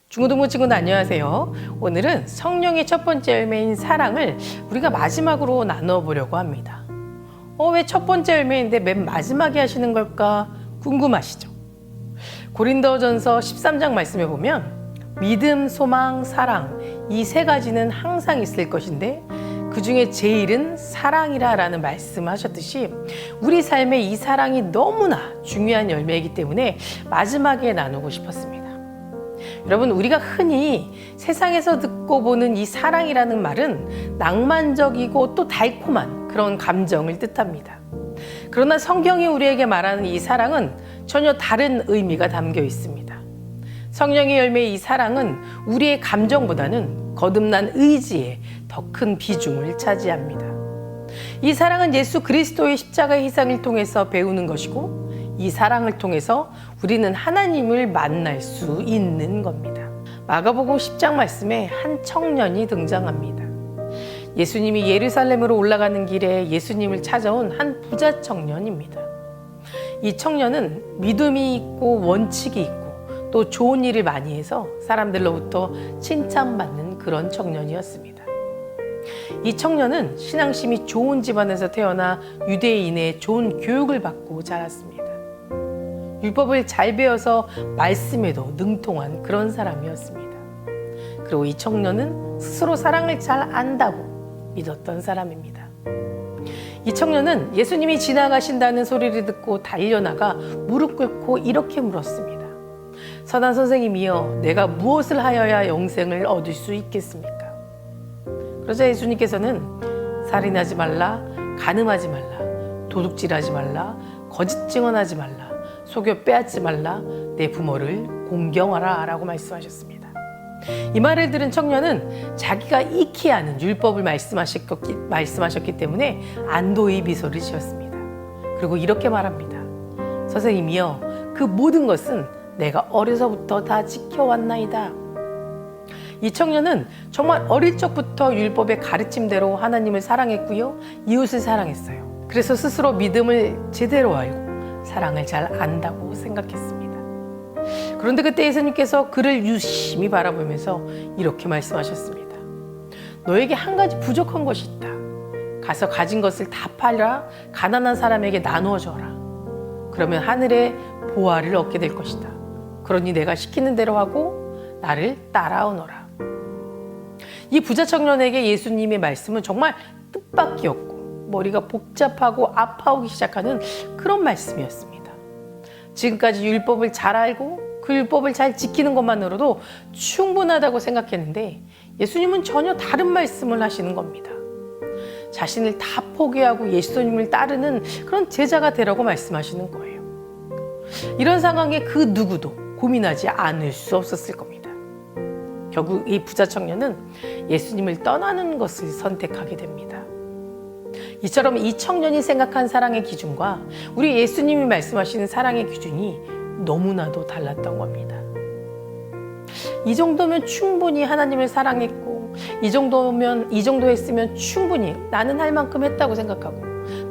중고등부 친구들 안녕하세요. 오늘은 성령의 첫 번째 열매인 사랑을 우리가 마지막으로 나눠보려고 합니다. 왜 첫 번째 열매인데 맨 마지막에 하시는 걸까 궁금하시죠? 고린도전서 13장 말씀에 보면 믿음, 소망, 사랑 이 세 가지는 항상 있을 것인데 그 중에 제일은 사랑이라 라는 말씀하셨듯이 우리 삶에 이 사랑이 너무나 중요한 열매이기 때문에 마지막에 나누고 싶었습니다. 여러분, 우리가 흔히 세상에서 듣고 보는 이 사랑이라는 말은 낭만적이고 또 달콤한 그런 감정을 뜻합니다. 그러나 성경이 우리에게 말하는 이 사랑은 전혀 다른 의미가 담겨 있습니다. 성령의 열매의 이 사랑은 우리의 감정보다는 거듭난 의지에 더 큰 비중을 차지합니다. 이 사랑은 예수 그리스도의 십자가의 희생을 통해서 배우는 것이고 이 사랑을 통해서 우리는 하나님을 만날 수 있는 겁니다. 마가복음 10장 말씀에 한 청년이 등장합니다. 예수님이 예루살렘으로 올라가는 길에 예수님을 찾아온 한 부자 청년입니다. 이 청년은 믿음이 있고 원칙이 있고 또 좋은 일을 많이 해서 사람들로부터 칭찬받는 그런 청년이었습니다. 이 청년은 신앙심이 좋은 집안에서 태어나 유대인의 좋은 교육을 받고 자랐습니다. 율법을 잘 배워서 말씀에도 능통한 그런 사람이었습니다. 그리고 이 청년은 스스로 사랑을 잘 안다고 믿었던 사람입니다. 이 청년은 예수님이 지나가신다는 소리를 듣고 달려나가 무릎 꿇고 이렇게 물었습니다. 선한 선생님이여, 내가 무엇을 하여야 영생을 얻을 수 있겠습니까? 그러자 예수님께서는 살인하지 말라, 간음하지 말라, 도둑질하지 말라, 거짓 증언하지 말라, 속여 빼앗지 말라, 내 부모를 공경하라 라고 말씀하셨습니다. 이 말을 들은 청년은 자기가 익히 아는 율법을 말씀하셨기 때문에 안도의 미소를 지었습니다. 그리고 이렇게 말합니다. 선생님이여, 그 모든 것은 내가 어려서부터 다 지켜왔나이다. 이 청년은 정말 어릴 적부터 율법의 가르침대로 하나님을 사랑했고요, 이웃을 사랑했어요. 그래서 스스로 믿음을 제대로 알고 사랑을 잘 안다고 생각했습니다. 그런데 그때 예수님께서 그를 유심히 바라보면서 이렇게 말씀하셨습니다. 너에게 한 가지 부족한 것이 있다. 가서 가진 것을 다 팔아 가난한 사람에게 나누어 줘라. 그러면 하늘의 보화를 얻게 될 것이다. 그러니 내가 시키는 대로 하고 나를 따라오너라. 이 부자 청년에게 예수님의 말씀은 정말 뜻밖이었고 머리가 복잡하고 아파오기 시작하는 그런 말씀이었습니다. 지금까지 율법을 잘 알고 그 율법을 잘 지키는 것만으로도 충분하다고 생각했는데 예수님은 전혀 다른 말씀을 하시는 겁니다. 자신을 다 포기하고 예수님을 따르는 그런 제자가 되라고 말씀하시는 거예요. 이런 상황에 그 누구도 고민하지 않을 수 없었을 겁니다. 결국 이 부자 청년은 예수님을 떠나는 것을 선택하게 됩니다. 이처럼 이 청년이 생각한 사랑의 기준과 우리 예수님이 말씀하시는 사랑의 기준이 너무나도 달랐던 겁니다. 이 정도면 충분히 하나님을 사랑했고 이 정도 했으면 충분히 나는 할 만큼 했다고 생각하고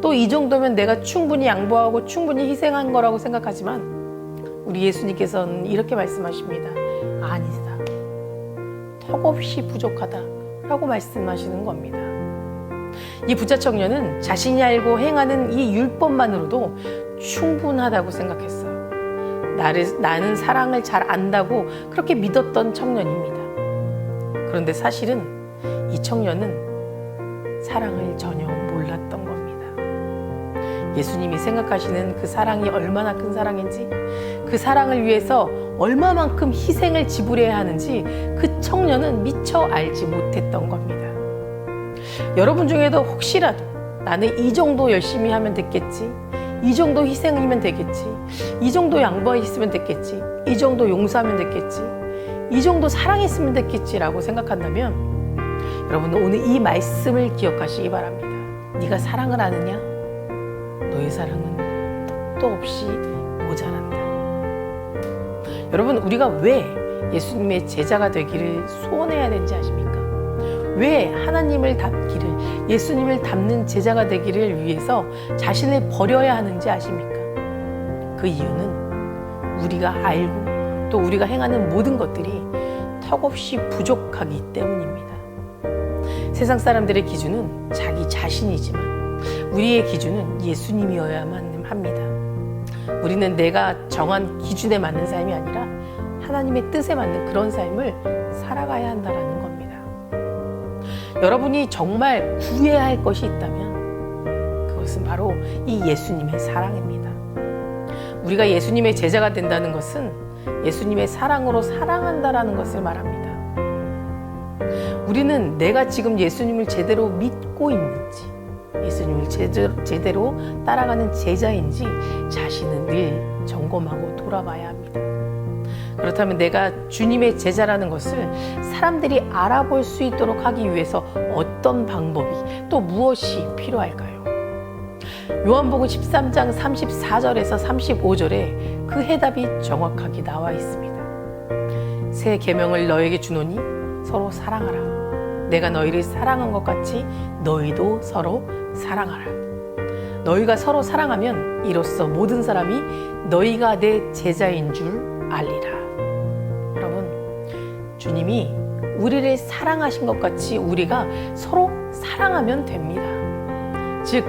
또 이 정도면 내가 충분히 양보하고 충분히 희생한 거라고 생각하지만 우리 예수님께서는 이렇게 말씀하십니다. 아니다. 턱없이 부족하다 라고 말씀하시는 겁니다. 이 부자 청년은 자신이 알고 행하는 이 율법만으로도 충분하다고 생각했어요. 나는 사랑을 잘 안다고 그렇게 믿었던 청년입니다. 그런데 사실은 이 청년은 사랑을 전혀 몰랐던 겁니다. 예수님이 생각하시는 그 사랑이 얼마나 큰 사랑인지, 그 사랑을 위해서 얼마만큼 희생을 지불해야 하는지 그 청년은 미처 알지 못했던 겁니다. 여러분 중에도 혹시라도 나는 이 정도 열심히 하면 됐겠지, 이 정도 희생이면 되겠지, 이 정도 양보했으면 됐겠지, 이 정도 용서하면 됐겠지, 이 정도 사랑했으면 됐겠지라고 생각한다면 여러분은 오늘 이 말씀을 기억하시기 바랍니다. 네가 사랑을 아느냐? 너의 사랑은 턱도 없이 모자란다. 여러분, 우리가 왜 예수님의 제자가 되기를 소원해야 되는지 아십니까? 왜 하나님을 닮기를, 예수님을 닮는 제자가 되기를 위해서 자신을 버려야 하는지 아십니까? 그 이유는 우리가 알고 또 우리가 행하는 모든 것들이 턱없이 부족하기 때문입니다. 세상 사람들의 기준은 자기 자신이지만 우리의 기준은 예수님이어야만 합니다. 우리는 내가 정한 기준에 맞는 삶이 아니라 하나님의 뜻에 맞는 그런 삶을 살아가야 한다는 겁니다. 여러분이 정말 구해야 할 것이 있다면 그것은 바로 이 예수님의 사랑입니다. 우리가 예수님의 제자가 된다는 것은 예수님의 사랑으로 사랑한다라는 것을 말합니다. 우리는 내가 지금 예수님을 제대로 믿고 있는지, 예수님을 제대로 따라가는 제자인지 자신은 늘 점검하고 돌아봐야 합니다. 그렇다면 내가 주님의 제자라는 것을 사람들이 알아볼 수 있도록 하기 위해서 어떤 방법이 또 무엇이 필요할까요? 요한복음 13장 34절에서 35절에 그 해답이 정확하게 나와 있습니다. 새 계명을 너에게 주노니 서로 사랑하라. 내가 너희를 사랑한 것 같이 너희도 서로 사랑하라. 너희가 서로 사랑하면 이로써 모든 사람이 너희가 내 제자인 줄 알리라. 여러분, 주님이 우리를 사랑하신 것 같이 우리가 서로 사랑하면 됩니다. 즉,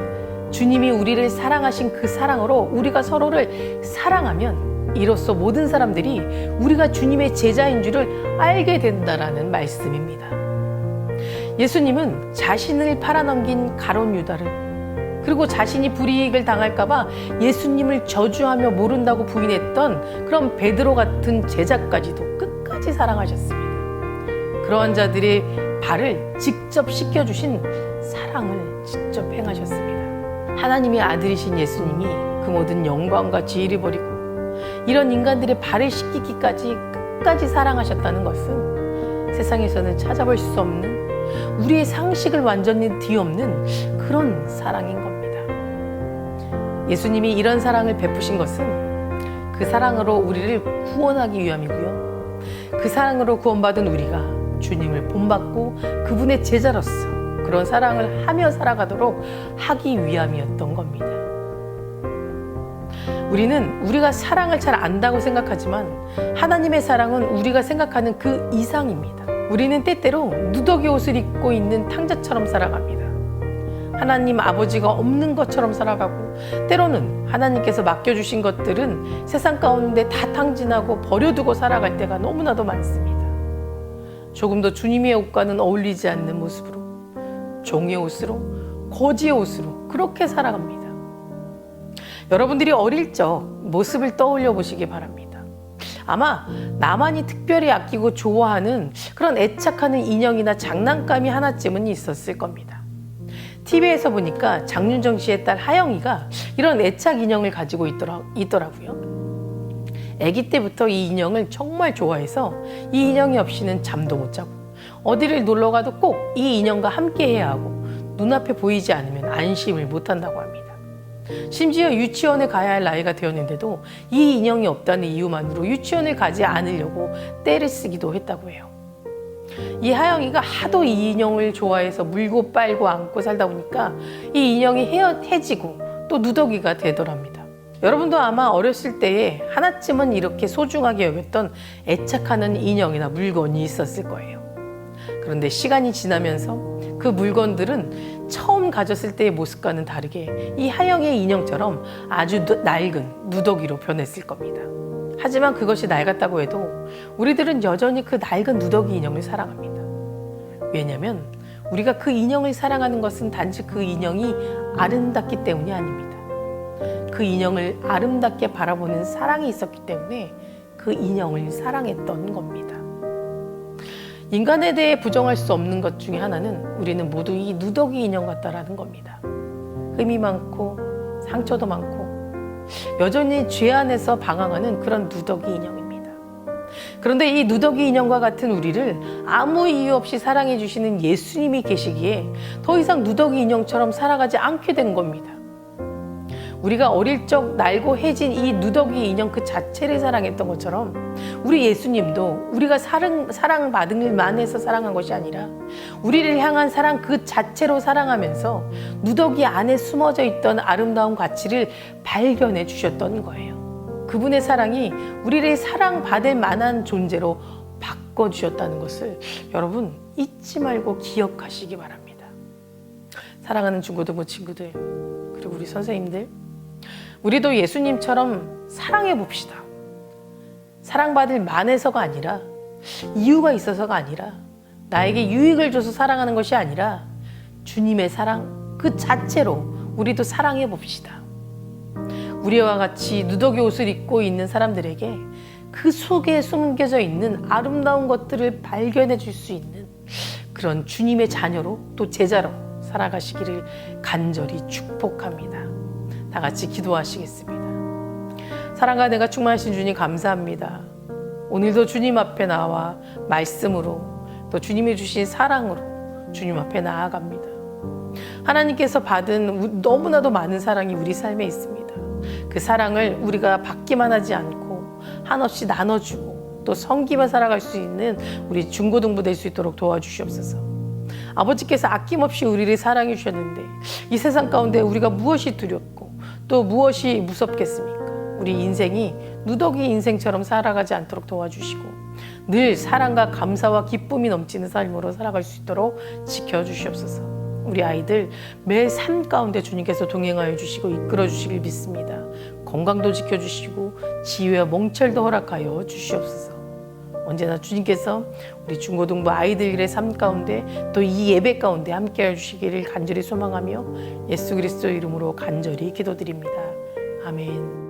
주님이 우리를 사랑하신 그 사랑으로 우리가 서로를 사랑하면 이로써 모든 사람들이 우리가 주님의 제자인 줄을 알게 된다라는 말씀입니다. 예수님은 자신을 팔아넘긴 가룟 유다를, 그리고 자신이 불이익을 당할까봐 예수님을 저주하며 모른다고 부인했던 그런 베드로 같은 제자까지도 끝까지 사랑하셨습니다. 그러한 자들의 발을 직접 씻겨주신 사랑을 직접 행하셨습니다. 하나님의 아들이신 예수님이 그 모든 영광과 지위를 버리고 이런 인간들의 발을 씻기기까지 끝까지 사랑하셨다는 것은 세상에서는 찾아볼 수 없는, 우리의 상식을 완전히 뒤엎는 그런 사랑인 겁니다. 예수님이 이런 사랑을 베푸신 것은 그 사랑으로 우리를 구원하기 위함이고요. 그 사랑으로 구원받은 우리가 주님을 본받고 그분의 제자로서 그런 사랑을 하며 살아가도록 하기 위함이었던 겁니다. 우리는 우리가 사랑을 잘 안다고 생각하지만 하나님의 사랑은 우리가 생각하는 그 이상입니다. 우리는 때때로 누더기 옷을 입고 있는 탕자처럼 살아갑니다. 하나님 아버지가 없는 것처럼 살아가고, 때로는 하나님께서 맡겨주신 것들은 세상 가운데 다 탕진하고 버려두고 살아갈 때가 너무나도 많습니다. 조금도 주님의 옷과는 어울리지 않는 모습으로, 종의 옷으로, 거지의 옷으로 그렇게 살아갑니다. 여러분들이 어릴 적 모습을 떠올려 보시기 바랍니다. 아마 나만이 특별히 아끼고 좋아하는 그런 애착하는 인형이나 장난감이 하나쯤은 있었을 겁니다. TV에서 보니까 장윤정 씨의 딸 하영이가 이런 애착 인형을 가지고 있더라고요. 아기 때부터 이 인형을 정말 좋아해서 이 인형이 없이는 잠도 못 자고, 어디를 놀러 가도 꼭 이 인형과 함께 해야 하고, 눈앞에 보이지 않으면 안심을 못 한다고 합니다. 심지어 유치원에 가야 할 나이가 되었는데도 이 인형이 없다는 이유만으로 유치원을 가지 않으려고 떼를 쓰기도 했다고 해요. 이 하영이가 하도 이 인형을 좋아해서 물고 빨고 안고 살다 보니까 이 인형이 해지고 또 누더기가 되더랍니다. 여러분도 아마 어렸을 때에 하나쯤은 이렇게 소중하게 여겼던 애착하는 인형이나 물건이 있었을 거예요. 그런데 시간이 지나면서 그 물건들은 처음 가졌을 때의 모습과는 다르게 이 하영이의 인형처럼 아주 낡은 누더기로 변했을 겁니다. 하지만 그것이 낡았다고 해도 우리들은 여전히 그 낡은 누더기 인형을 사랑합니다. 왜냐하면 우리가 그 인형을 사랑하는 것은 단지 그 인형이 아름답기 때문이 아닙니다. 그 인형을 아름답게 바라보는 사랑이 있었기 때문에 그 인형을 사랑했던 겁니다. 인간에 대해 부정할 수 없는 것 중에 하나는 우리는 모두 이 누더기 인형 같다라는 겁니다. 흠이 많고 상처도 많고 여전히 죄 안에서 방황하는 그런 누더기 인형입니다. 그런데 이 누더기 인형과 같은 우리를 아무 이유 없이 사랑해 주시는 예수님이 계시기에 더 이상 누더기 인형처럼 살아가지 않게 된 겁니다. 우리가 어릴 적 낡고 해진 이 누더기 인형 그 자체를 사랑했던 것처럼 우리 예수님도 우리가 사랑받은 만해서 사랑한 것이 아니라 우리를 향한 사랑 그 자체로 사랑하면서 누더기 안에 숨어져 있던 아름다운 가치를 발견해 주셨던 거예요. 그분의 사랑이 우리를 사랑받을 만한 존재로 바꿔주셨다는 것을 여러분 잊지 말고 기억하시기 바랍니다. 사랑하는 중고등부 친구들, 그리고 우리 선생님들, 우리도 예수님처럼 사랑해 봅시다. 사랑받을 만해서가 아니라, 이유가 있어서가 아니라, 나에게 유익을 줘서 사랑하는 것이 아니라 주님의 사랑 그 자체로 우리도 사랑해 봅시다. 우리와 같이 누더기 옷을 입고 있는 사람들에게 그 속에 숨겨져 있는 아름다운 것들을 발견해 줄 수 있는 그런 주님의 자녀로 또 제자로 살아가시기를 간절히 축복합니다. 다 같이 기도하시겠습니다. 사랑과 내가 충만하신 주님 감사합니다. 오늘도 주님 앞에 나와 말씀으로 또 주님이 주신 사랑으로 주님 앞에 나아갑니다. 하나님께서 받은 너무나도 많은 사랑이 우리 삶에 있습니다. 그 사랑을 우리가 받기만 하지 않고 한없이 나눠주고 또 섬기며 살아갈 수 있는 우리 중고등부 될 수 있도록 도와주시옵소서. 아버지께서 아낌없이 우리를 사랑해 주셨는데 이 세상 가운데 우리가 무엇이 두렵고 또 무엇이 무섭겠습니까? 우리 인생이 누더기 인생처럼 살아가지 않도록 도와주시고 늘 사랑과 감사와 기쁨이 넘치는 삶으로 살아갈 수 있도록 지켜주시옵소서. 우리 아이들 매 삶 가운데 주님께서 동행하여 주시고 이끌어 주시길 믿습니다. 건강도 지켜주시고 지혜와 몽철도 허락하여 주시옵소서. 언제나 주님께서 우리 중고등부 아이들의 삶 가운데 또 이 예배 가운데 함께해 주시기를 간절히 소망하며 예수 그리스도 이름으로 간절히 기도드립니다. 아멘.